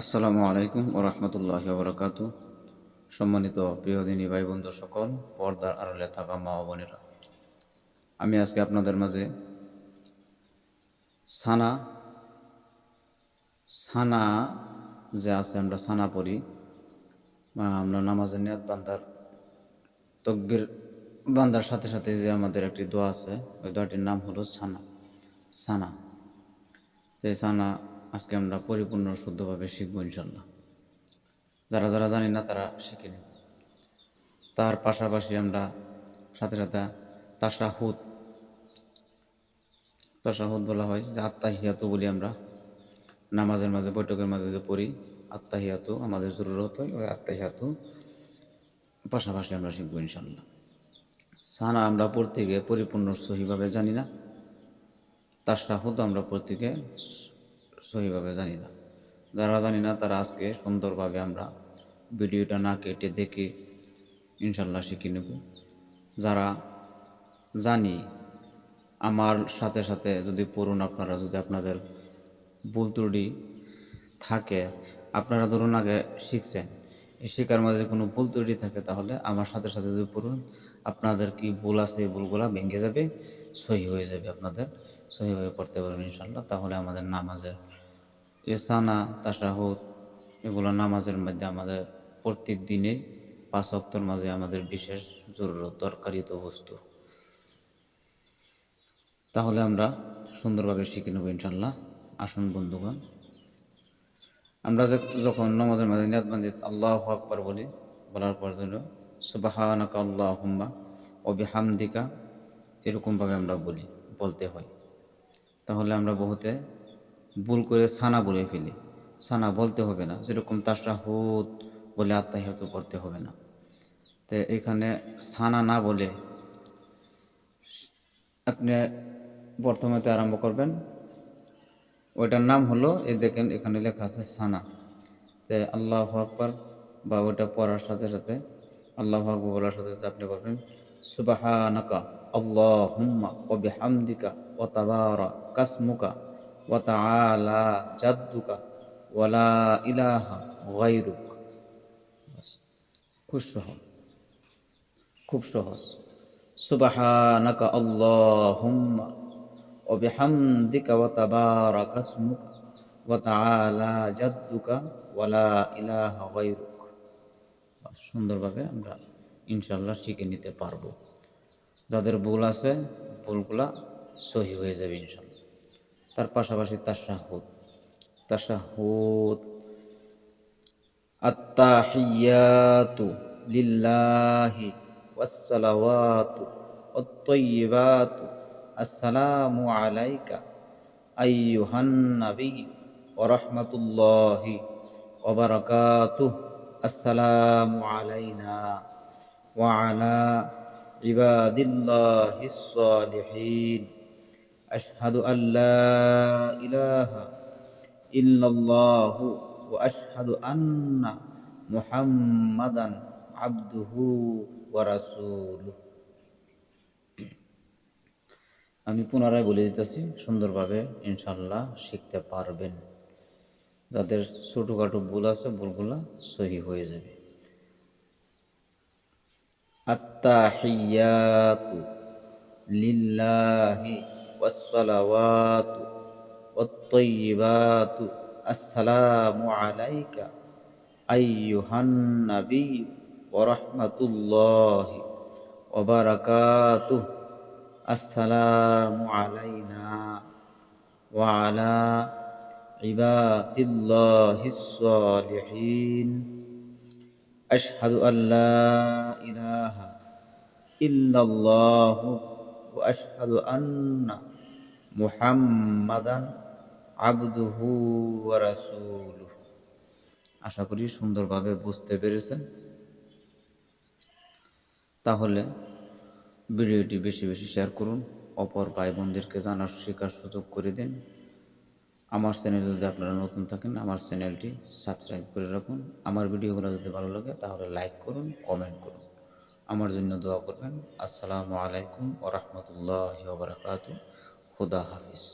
আসসালামু আলাইকুম ও রহমতুল্লাহি ওবরাকাতু। সম্মানিত প্রিয় দিনী ভাই বন্ধু সকল, পর্দার আড়ালে থাকা মা ও বোনেরা, আমি আজকে আপনাদের মাঝে সানা সানা যে আছে, আমরা সানা পড়ি বা আমরা নামাজের নিয়াত বান্দার তকবির বান্দার সাথে সাথে যে আমাদের একটি দোয়া আছে, ওই দোয়াটির নাম হলো সানা সানা সেই সানা আজকে আমরা পরিপূর্ণ শুদ্ধভাবে শিখবো ইনশাল্লাহ। যারা যারা জানি না তারা শিখে নেব। তার পাশাপাশি আমরা সাথে সাথে তাশাহুদ তাশাহুদ বলা হয়, যে আত্তাহিয়াতু বলি আমরা নামাজের মাঝে, বৈঠকের মাঝে যে পড়ি আত্তাহিয়াতু, আমাদের জরুরত হয় ওই আত্তাহিয়াতু পাশাপাশি আমরা শিখবো ইনশাল্লাহ। সানা আমরা পড়তে গিয়ে পরিপূর্ণ সহিভাবে জানি না, তাশাহুদ আমরা পড়তে গিয়ে সহিভাবে জানি না। যারা জানি না তারা আজকে সুন্দরভাবে আমরা ভিডিওটা না কেটে দেখে ইনশাল্লাহ শিখে নেব। যারা জানি আমার সাথে সাথে যদি পড়ুন, আপনারা যদি আপনাদের ভুল ত্রুটি থাকে, আপনারা ধরুন আগে শিখছেন, এই শেখার মাঝে কোনো ভুল ত্রুটি থাকে, তাহলে আমার সাথে সাথে যদি পড়ুন, আপনাদের কি ভুল আছে এই ভুলগুলা ভেঙে যাবে, সহি হয়ে যাবে, আপনাদের সহিভাবে পড়তে পারবেন ইনশাল্লাহ। তাহলে আমাদের নামাজের ইসানা তাশাহুদ এগুলো নামাজের মধ্যে আমাদের প্রত্যেক দিনে 5 ওয়াক্তের মাঝে আমাদের বিশেষ জরুরত, দরকারিত বস্তু। তাহলে আমরা সুন্দরভাবে শিখে নেব ইনশাল্লাহ। আসুন বন্ধুগণ, আমরা যখন নামাজের মাঝে নিয়াত বান্ধি আল্লাহু আকবার বলি, বলার পর হলো সুবহানাকা আল্লাহুম্মা ওয়া বিহামদিকা, এরকমভাবে আমরা বলতে হয়। তাহলে আমরা বহুতে ভুল করে সানা বলে ফেলি। সানা বলতে হবে না, যেরকম তাশাহুদ বলে আত্তাহিয়াতু পড়তে হবে না। তো এখানে সানা না বলে আপনি প্রথমেতে আরম্ভ করবেন, ওইটার নাম হলো, এই দেখেন এখানে লেখা আছে সানা। তো আল্লাহু আকবার বা ওটা পড়ার সাথে সাথে, আল্লাহু আকবার বলার সাথে সাথে আপনি বলবেন সুবহানাকা আল্লাহুম্মা ওয়া বিহামদিকা ওয়া তাবারাকা ইসমুকা ওয়া তাআলা জাদ্দুকা ওয়া লা ইলাহা গায়রুক। বাস, খুব সহজ, খুব সহজ। সুবহানাকা আল্লাহুম্মা ওয়া বিহামদিকা ওয়া তাবারাকা ইসমুকা ওয়া তাআলা জাদ্দুকা ওয়া লা ইলাহা গায়রুক। সুন্দরভাবে আমরা ইনশাল্লাহ শিখে নিতে পারবো। যাদের ভুল আছে ভুলগুলা সহি হয়ে যাবে ইনশাল্লাহ। তার পাশাপাশি তাশাহুদ তাশাহুদ আত্তাহিয়াতু লিল্লাহি ওয়াসসালাওয়াতু ওয়াত-তাইয়্যিবাতু আসসালামু আলাইকা আইয়ুহান নাবী ওয়া রাহমাতুল্লাহি ওয়া বারাকাতুহু আসসালামু আলাইনা ওয়া আলা ইবাদিল্লাহিস সালিহিন আশহাদু আল্লা ইলাহা ইল্লাল্লাহু ওয়া আশহাদু আন্না মুহাম্মাদান আবদুহু ওয়া রাসূলুহু। আমি পুনরায় বলে দিতেছি, সুন্দরভাবে ইনশাল্লাহ শিখতে পারবেন। যাদের ছোটোখাটো ভুল আছে ভুলগুলা সহি হয়ে যাবে। আত্তাহিয়াতু লিল্লাহি ওয়াসসালাওয়াতু ওয়াত-তাইয়্যিবাতু আসসালামু আলাইকা আইয়ুহান নাবী ওয়া রাহমাতুল্লাহি ওয়া বারাকাতুহু আসসালামু আলাইনা ওয়া আলা ইবাদিল্লাহিস সালিহিন আশহাদু আল্লা ইলাহা ইল্লাল্লাহু ওয়া আশহাদু আন্না মুহাম্মাদান আবদুহু ওয়া রাসূলুহু। আশা করি সুন্দরভাবে বুঝতে পেরেছেন। তাহলে ভিডিওটি বেশি বেশি শেয়ার করুন, অপর ভাই বোনদেরকে জানার শেখার সুযোগ করে দিন। আমার চ্যানেলে যদি আপনারা নতুন থাকেন, আমার চ্যানেলটি সাবস্ক্রাইব করে রাখুন। আমার ভিডিওগুলো যদি ভালো লাগে তাহলে লাইক করুন, কমেন্ট করুন, আমার জন্য দোয়া করবেন। আসসালামু আলাইকুম ওয়া রাহমাতুল্লাহি ওয়া বারাকাতুহু। খুদা হাফিজ।